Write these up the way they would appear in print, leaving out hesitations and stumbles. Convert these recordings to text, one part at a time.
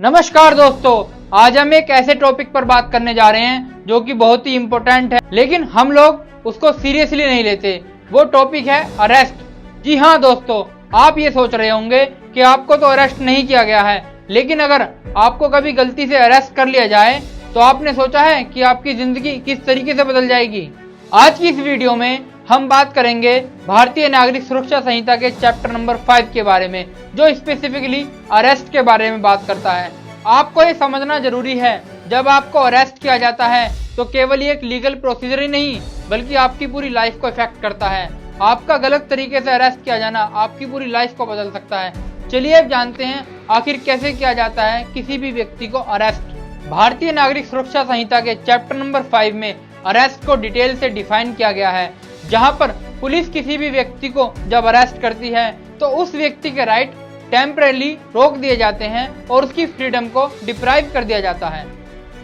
नमस्कार दोस्तों, आज हम एक ऐसे टॉपिक पर बात करने जा रहे हैं जो कि बहुत ही इम्पोर्टेंट है, लेकिन हम लोग उसको सीरियसली नहीं लेते। वो टॉपिक है अरेस्ट। जी हाँ दोस्तों, आप ये सोच रहे होंगे कि आपको तो अरेस्ट नहीं किया गया है, लेकिन अगर आपको कभी गलती से अरेस्ट कर लिया जाए तो आपने सोचा है कि आपकी जिंदगी किस तरीके से बदल जाएगी। आज की इस वीडियो में हम बात करेंगे भारतीय नागरिक सुरक्षा संहिता के चैप्टर नंबर 5 के बारे में, जो स्पेसिफिकली अरेस्ट के बारे में बात करता है। आपको ये समझना जरूरी है, जब आपको अरेस्ट किया जाता है तो केवल ये एक लीगल प्रोसीजर ही नहीं बल्कि आपकी पूरी लाइफ को इफेक्ट करता है। आपका गलत तरीके से अरेस्ट किया जाना आपकी पूरी लाइफ को बदल सकता है। चलिए अब जानते हैं आखिर कैसे किया जाता है किसी भी व्यक्ति को अरेस्ट। भारतीय नागरिक सुरक्षा संहिता के चैप्टर नंबर 5 में अरेस्ट को डिटेल से डिफाइन किया गया है, जहां पर पुलिस किसी भी व्यक्ति को जब अरेस्ट करती है तो उस व्यक्ति के राइट टेम्परेली रोक दिए जाते हैं और उसकी फ्रीडम को डिप्राइव कर दिया जाता है।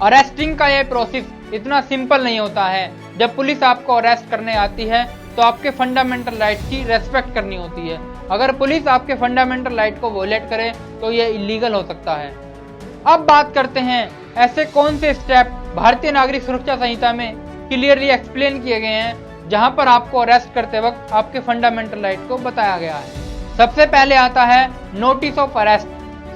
अरेस्टिंग का यह प्रोसेस इतना सिंपल नहीं होता है। जब पुलिस आपको अरेस्ट करने आती है तो आपके फंडामेंटल राइट्स की रेस्पेक्ट करनी होती है। अगर पुलिस आपके फंडामेंटल राइट को वोलेट करे तो यह इलीगल हो सकता है। अब बात करते हैं ऐसे कौन से स्टेप भारतीय नागरिक सुरक्षा संहिता में क्लियरली एक्सप्लेन किए गए हैं, जहां पर आपको अरेस्ट करते वक्त आपके फंडामेंटल राइट को बताया गया है। सबसे पहले आता है नोटिस ऑफ अरेस्ट।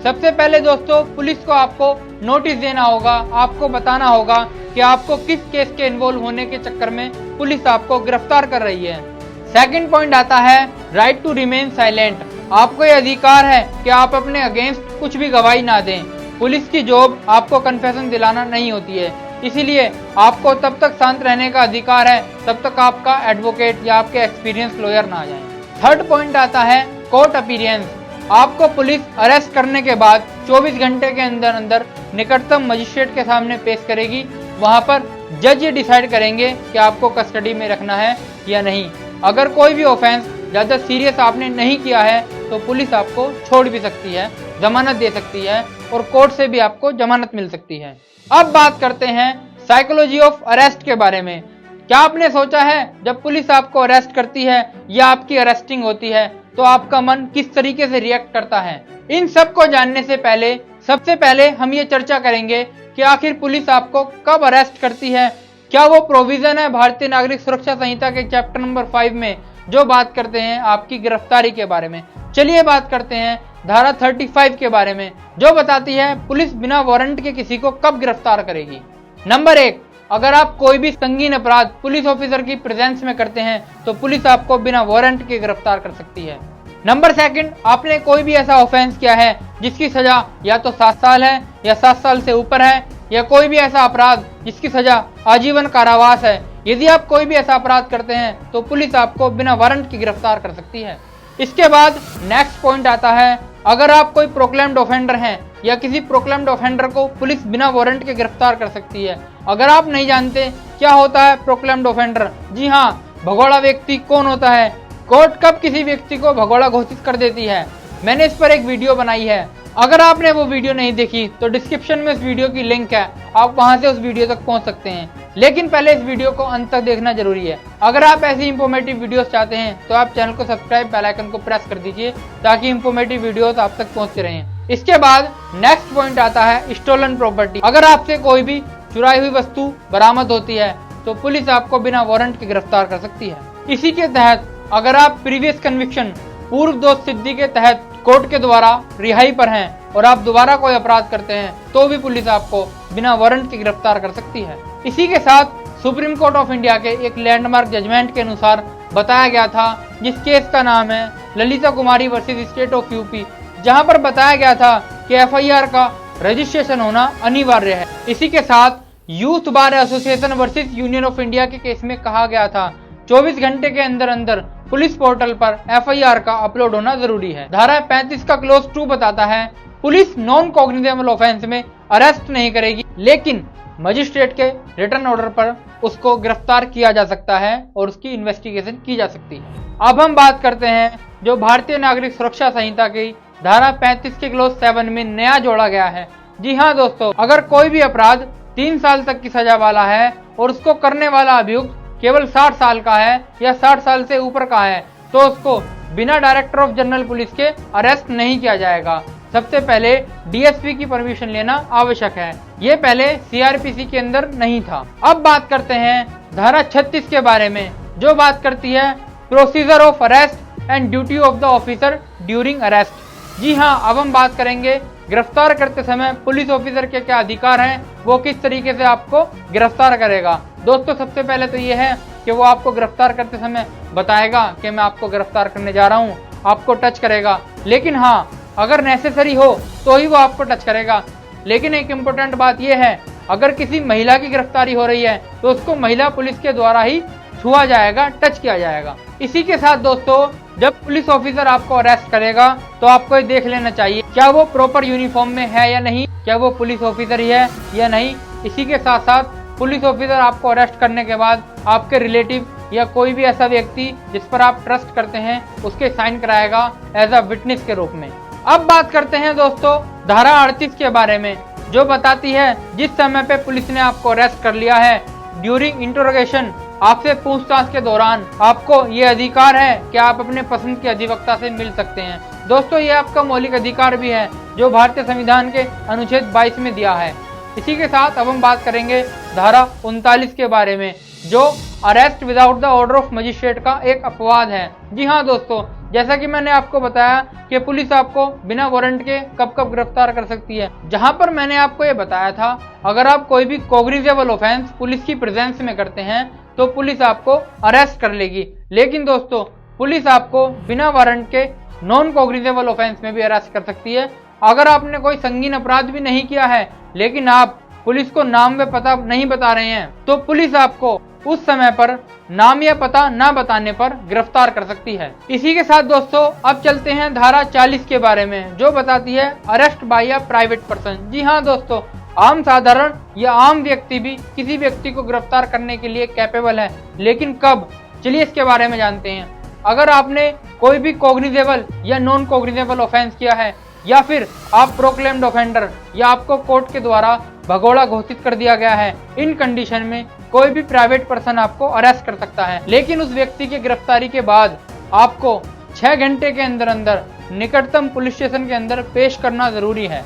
सबसे पहले दोस्तों, पुलिस को आपको नोटिस देना होगा, आपको बताना होगा कि आपको किस केस के इन्वॉल्व होने के चक्कर में पुलिस आपको गिरफ्तार कर रही है। सेकंड पॉइंट आता है राइट टू रिमेन साइलेंट। आपको यह अधिकार है कि आप अपने अगेंस्ट कुछ भी गवाही ना दें। पुलिस की जॉब आपको कन्फेशन दिलाना नहीं होती है, इसीलिए आपको तब तक शांत रहने का अधिकार है तब तक आपका एडवोकेट या आपके एक्सपीरियंस लॉयर ना आ जाए। थर्ड पॉइंट आता है कोर्ट अपीयरेंस। आपको पुलिस अरेस्ट करने के बाद 24 घंटे के अंदर अंदर निकटतम मजिस्ट्रेट के सामने पेश करेगी। वहां पर जज ये डिसाइड करेंगे कि आपको कस्टडी में रखना है या नहीं। अगर कोई भी ऑफेंस ज्यादा सीरियस आपने नहीं किया है तो पुलिस आपको छोड़ भी सकती है, जमानत दे सकती है और कोर्ट से भी आपको जमानत मिल सकती है। अब बात करते हैं साइकोलॉजी ऑफ अरेस्ट के बारे में। क्या आपने सोचा है जब पुलिस आपको अरेस्ट करती है या आपकी अरेस्टिंग होती है तो आपका मन किस तरीके से रिएक्ट करता है? इन सब को जानने से पहले सबसे पहले हम ये चर्चा करेंगे कि आखिर पुलिस आपको कब अरेस्ट करती है। क्या वो प्रोविजन है भारतीय नागरिक सुरक्षा संहिता के चैप्टर नंबर 5 में जो बात करते हैं आपकी गिरफ्तारी के बारे में? चलिए बात करते हैं धारा 35 के बारे में, जो बताती है पुलिस बिना वारंट के किसी को कब गिरफ्तार करेगी। नंबर 1, अगर आप कोई भी संगीन अपराध पुलिस ऑफिसर की प्रेजेंस में करते हैं तो पुलिस आपको बिना वारंट के गिरफ्तार कर सकती है। नंबर 2, आपने कोई भी ऐसा ऑफेंस किया है जिसकी सजा या तो 7 साल है या 7 साल से ऊपर है, या कोई भी ऐसा अपराध जिसकी सजा आजीवन कारावास है। यदि आप कोई भी ऐसा अपराध करते हैं तो पुलिस आपको बिना वारंट की गिरफ्तार कर सकती है। इसके बाद नेक्स्ट पॉइंट आता है, अगर आप कोई प्रोक्लेम्ड ऑफेंडर हैं या किसी प्रोक्लेम्ड ऑफेंडर को पुलिस बिना वारंट के गिरफ्तार कर सकती है। अगर आप नहीं जानते क्या होता है प्रोक्लेम्ड ऑफेंडर, जी हाँ, भगोड़ा व्यक्ति कौन होता है, कोर्ट कब किसी व्यक्ति को भगोड़ा घोषित कर देती है, मैंने इस पर एक वीडियो बनाई है। अगर आपने वो वीडियो नहीं देखी तो डिस्क्रिप्शन में उस वीडियो की लिंक है, आप वहां से उस वीडियो तक पहुंच सकते हैं। लेकिन पहले इस वीडियो को अंत तक देखना जरूरी है। अगर आप ऐसी इंफॉर्मेटिव वीडियोस चाहते हैं तो आप चैनल को सब्सक्राइब, बेल आइकन को प्रेस कर दीजिए ताकि इंफॉर्मेटिव वीडियोस आप तक पहुंचते रहें। इसके बाद नेक्स्ट पॉइंट आता है स्टोलन प्रॉपर्टी। अगर आपसे कोई भी चुराई हुई वस्तु बरामद होती है तो पुलिस आपको बिना वारंट के गिरफ्तार कर सकती है। इसी के तहत अगर आप प्रीवियस कन्विक्शन पूर्व दोष सिद्धि के तहत कोर्ट के द्वारा रिहाई पर हैं और आप दोबारा कोई अपराध करते हैं तो भी पुलिस आपको बिना वारंट के गिरफ्तार कर सकती है। इसी के साथ सुप्रीम कोर्ट ऑफ इंडिया के एक लैंडमार्क जजमेंट के अनुसार बताया गया था, जिस केस का नाम है ललिता कुमारी वर्सेस स्टेट ऑफ यूपी, जहां पर बताया गया था कि एफआईआर का रजिस्ट्रेशन होना अनिवार्य है। इसी के साथ youth bar association versus union of India के केस में कहा गया था 24 घंटे के अंदर अंदर पुलिस पोर्टल पर एफआईआर का अपलोड होना जरूरी है। धारा 35 का क्लोज 2 बताता है पुलिस नॉन कॉग्निजेबल ऑफेंस में अरेस्ट नहीं करेगी, लेकिन मजिस्ट्रेट के रिटर्न ऑर्डर पर उसको गिरफ्तार किया जा सकता है और उसकी इन्वेस्टिगेशन की जा सकती है। अब हम बात करते हैं जो भारतीय नागरिक सुरक्षा संहिता की धारा 35 के क्लोज 7 में नया जोड़ा गया है। जी हाँ दोस्तों, अगर कोई भी अपराध 3 साल तक की सजा वाला है और उसको करने वाला अभियुक्त केवल 60 साल का है या 60 साल से ऊपर का है तो उसको बिना डायरेक्टर ऑफ जनरल पुलिस के अरेस्ट नहीं किया जाएगा। सबसे पहले डीएसपी की परमिशन लेना आवश्यक है। ये पहले सीआरपीसी के अंदर नहीं था। अब बात करते हैं धारा 36 के बारे में, जो बात करती है procedure of arrest and duty of the officer during arrest. जी हाँ, अब हम बात करेंगे गिरफ्तार करते समय पुलिस ऑफिसर के क्या अधिकार हैं, वो किस तरीके से आपको गिरफ्तार करेगा। दोस्तों, सबसे पहले तो ये है कि वो आपको गिरफ्तार करते समय बताएगा कि मैं आपको गिरफ्तार करने जा रहा हूँ, आपको टच करेगा। लेकिन हाँ, अगर नेसेसरी हो तो ही वो आपको टच करेगा। लेकिन एक इम्पोर्टेंट बात यह है, अगर किसी महिला की गिरफ्तारी हो रही है तो उसको महिला पुलिस के द्वारा ही छुआ जाएगा, टच किया जाएगा। इसी के साथ दोस्तों, जब पुलिस ऑफिसर आपको अरेस्ट करेगा तो आपको ये देख लेना चाहिए क्या वो प्रॉपर यूनिफॉर्म में है या नहीं, क्या वो पुलिस ऑफिसर ही है या नहीं। इसी के साथ साथ पुलिस ऑफिसर आपको अरेस्ट करने के बाद आपके रिलेटिव या कोई भी ऐसा व्यक्ति जिस पर आप ट्रस्ट करते हैं उसके साइन कराएगा एज अ विटनेस के रूप में। अब बात करते हैं दोस्तों धारा 38 के बारे में, जो बताती है जिस समय पे पुलिस ने आपको अरेस्ट कर लिया है, ड्यूरिंग इंटरोगेशन, आपसे पूछताछ के दौरान आपको ये अधिकार है कि आप अपने पसंद के अधिवक्ता से मिल सकते हैं। दोस्तों, ये आपका मौलिक अधिकार भी है जो भारतीय संविधान के अनुच्छेद 22 में दिया है। इसी के साथ अब हम बात करेंगे धारा 39 के बारे में, जो arrest without the order of magistrate का एक अपवाद है। जी हाँ दोस्तों, जैसा कि मैंने आपको बताया कि पुलिस आपको बिना वारंट के कब कब गिरफ्तार कर सकती है। जहां पर मैंने आपको ये बताया था, अगर आप कोई भी कोग्निजेबल ऑफेंस पुलिस की प्रेजेंस में करते हैं तो पुलिस आपको अरेस्ट कर लेगी। लेकिन दोस्तों, पुलिस आपको बिना वारंट के नॉन कोग्निजेबल ऑफेंस में भी अरेस्ट कर सकती है। अगर आपने कोई संगीन अपराध भी नहीं किया है लेकिन आप पुलिस को नाम व पता नहीं बता रहे हैं, तो पुलिस आपको उस समय पर नाम या पता न बताने पर गिरफ्तार कर सकती है। इसी के साथ दोस्तों, अब चलते हैं धारा 40 के बारे में, जो बताती है arrest by a private person. जी हाँ दोस्तों, आम साधारण या आम व्यक्ति भी किसी व्यक्ति को गिरफ्तार करने के लिए कैपेबल है, लेकिन कब, चलिए इसके बारे में जानते हैं। अगर आपने कोई भी कोग्निजेबल या नॉन कोग्निजेबल ऑफेंस किया है, या फिर आप प्रोक्लेम्ड ऑफेंडर या आपको कोर्ट के द्वारा भगोड़ा घोषित कर दिया गया है, इन कंडीशन में कोई भी प्राइवेट पर्सन आपको अरेस्ट कर सकता है। लेकिन उस व्यक्ति की गिरफ्तारी के बाद आपको 6 घंटे के अंदर अंदर निकटतम पुलिस स्टेशन के अंदर पेश करना जरूरी है।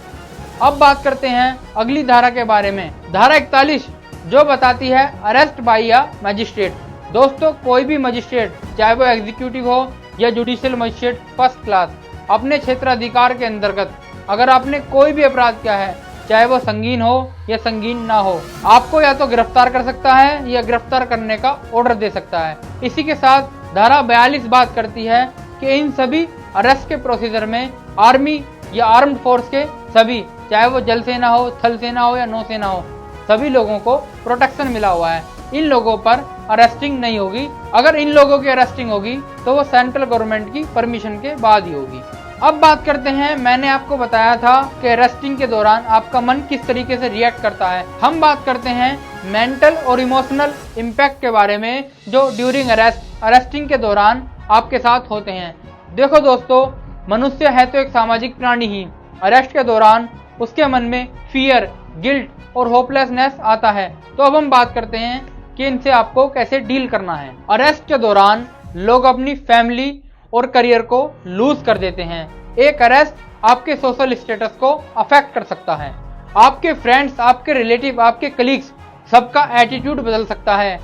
अब बात करते हैं अगली धारा के बारे में, धारा 41, जो बताती है अरेस्ट बाय अ मजिस्ट्रेट। दोस्तों, कोई भी मजिस्ट्रेट, चाहे वो एग्जीक्यूटिव हो या जुडिशियल मजिस्ट्रेट फर्स्ट क्लास, अपने क्षेत्राधिकार के अंतर्गत अगर आपने कोई भी अपराध किया है, चाहे वो संगीन हो या संगीन ना हो, आपको या तो गिरफ्तार कर सकता है या गिरफ्तार करने का ऑर्डर दे सकता है। इसी के साथ धारा 42 बात करती है कि इन सभी अरेस्ट के प्रोसीजर में आर्मी या आर्म्ड फोर्स के सभी, चाहे वो जल सेना हो, थल सेना हो या नौसेना हो, सभी लोगों को प्रोटेक्शन मिला हुआ है। इन लोगों पर अरेस्टिंग नहीं होगी। अगर इन लोगों की अरेस्टिंग होगी तो वो सेंट्रल गवर्नमेंट की परमिशन के बाद ही होगी। अब बात करते हैं, मैंने आपको बताया था कि अरेस्टिंग के दौरान आपका मन किस तरीके से रिएक्ट करता है। हम बात करते हैं मेंटल और इमोशनल इम्पैक्ट के बारे में, जो ड्यूरिंग अरेस्टिंग के दौरान आपके साथ होते हैं। देखो दोस्तों, मनुष्य है तो एक सामाजिक प्राणी ही। अरेस्ट के दौरान उसके मन में फियर, गिल्ट और होपलेसनेस आता है। तो अब हम बात करते हैं कि इनसे आपको कैसे डील करना है। अरेस्ट के दौरान लोग अपनी फैमिली और करियर को लूज कर देते हैं। एक अरेस्ट आपके सोशल स्टेटस को अफेक्ट कर सकता है। आपके फ्रेंड्स, आपके रिलेटिव, आपके कलीग्स, सबका एटीट्यूड बदल सकता है।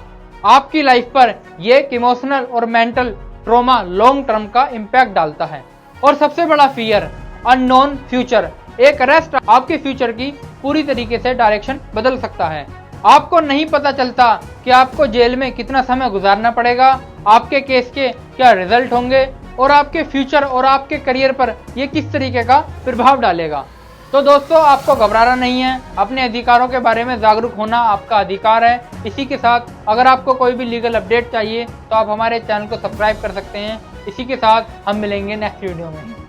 आपकी लाइफ पर यह इमोशनल और मेंटल ट्रॉमा लॉन्ग टर्म का इम्पैक्ट डालता है। और सबसे बड़ा फियर, अननोन फ्यूचर। एक अरेस्ट आपके फ्यूचर की पूरी तरीके से डायरेक्शन बदल सकता है। आपको नहीं पता चलता कि आपको जेल में कितना समय गुजारना पड़ेगा, आपके केस के क्या रिजल्ट होंगे और आपके फ्यूचर और आपके करियर पर यह किस तरीके का प्रभाव डालेगा। तो दोस्तों, आपको घबराना नहीं है। अपने अधिकारों के बारे में जागरूक होना आपका अधिकार है। इसी के साथ अगर आपको कोई भी लीगल अपडेट चाहिए तो आप हमारे चैनल को सब्सक्राइब कर सकते हैं। इसी के साथ हम मिलेंगे नेक्स्ट वीडियो में।